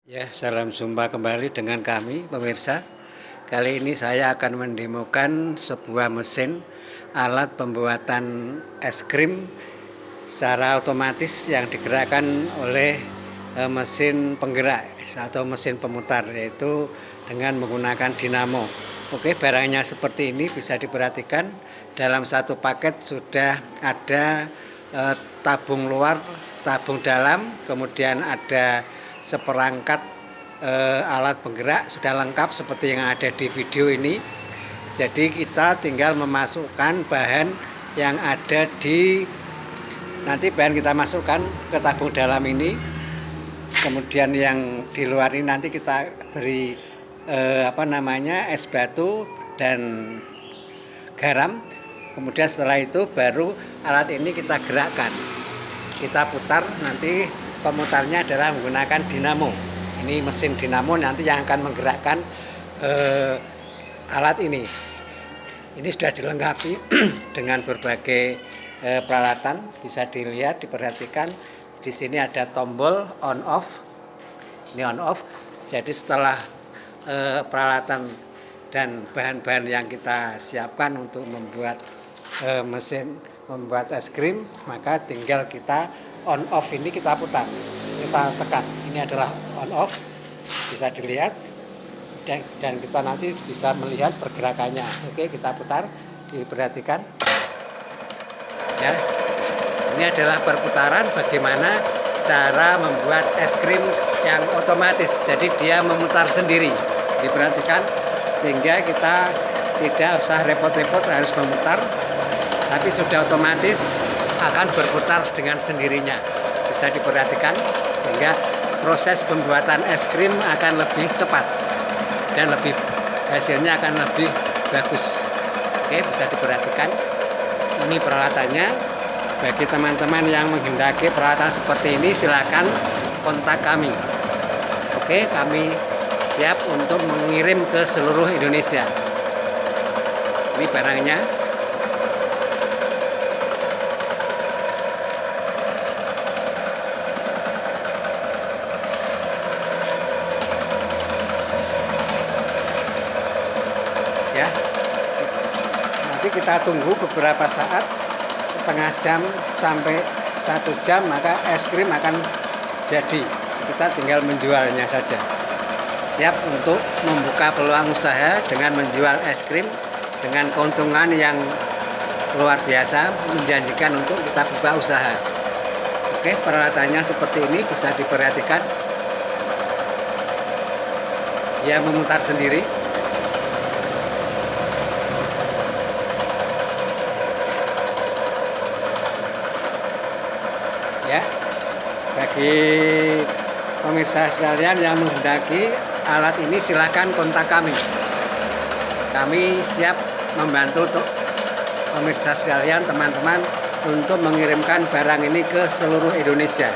Ya, salam jumpa kembali dengan kami, pemirsa. Kali ini saya akan mendemokan sebuah mesin alat pembuatan es krim secara otomatis yang digerakkan oleh mesin penggerak atau mesin pemutar, yaitu dengan menggunakan dinamo. Oke, barangnya seperti ini bisa diperhatikan. Dalam satu paket sudah ada tabung luar, tabung dalam, kemudian ada seperangkat alat penggerak sudah lengkap seperti yang ada di video ini. Jadi kita tinggal memasukkan bahan yang ada di bahan kita masukkan ke tabung dalam ini. Kemudian yang di luar ini nanti kita beri es batu dan garam. Kemudian setelah itu baru alat ini kita gerakkan, kita putar. Nanti pemutarnya adalah menggunakan dinamo. Ini mesin dinamo nanti yang akan menggerakkan alat ini. Ini sudah dilengkapi dengan berbagai peralatan. Bisa dilihat, diperhatikan. Di sini ada tombol on off. Ini on off. Jadi setelah peralatan dan bahan-bahan yang kita siapkan untuk membuat mesin membuat es krim, maka tinggal kita on off ini kita putar, kita tekan. Ini adalah on off, bisa dilihat dan kita nanti bisa melihat pergerakannya. Oke, kita putar, diperhatikan ya. Ini adalah perputaran bagaimana cara membuat es krim yang otomatis, jadi dia memutar sendiri. Diperhatikan sehingga kita tidak usah repot-repot harus memutar, tapi sudah otomatis akan berputar dengan sendirinya. Bisa diperhatikan sehingga proses pembuatan es krim akan lebih cepat dan hasilnya akan lebih bagus. Oke, bisa diperhatikan. Ini peralatannya. Bagi teman-teman yang menghendaki peralatan seperti ini, silakan kontak kami. Oke, kami siap untuk mengirim ke seluruh Indonesia. Ini barangnya. Ya, nanti kita tunggu beberapa saat, setengah jam sampai 1 jam, maka es krim akan jadi. Kita tinggal menjualnya saja. Siap untuk membuka peluang usaha dengan menjual es krim dengan keuntungan yang luar biasa, menjanjikan untuk kita buka usaha. Oke, peralatannya seperti ini, bisa diperhatikan. Ya, memutar sendiri. Ya, bagi pemirsa sekalian yang menghendaki alat ini, silakan kontak kami. Kami siap membantu untuk pemirsa sekalian, teman-teman, untuk mengirimkan barang ini ke seluruh Indonesia.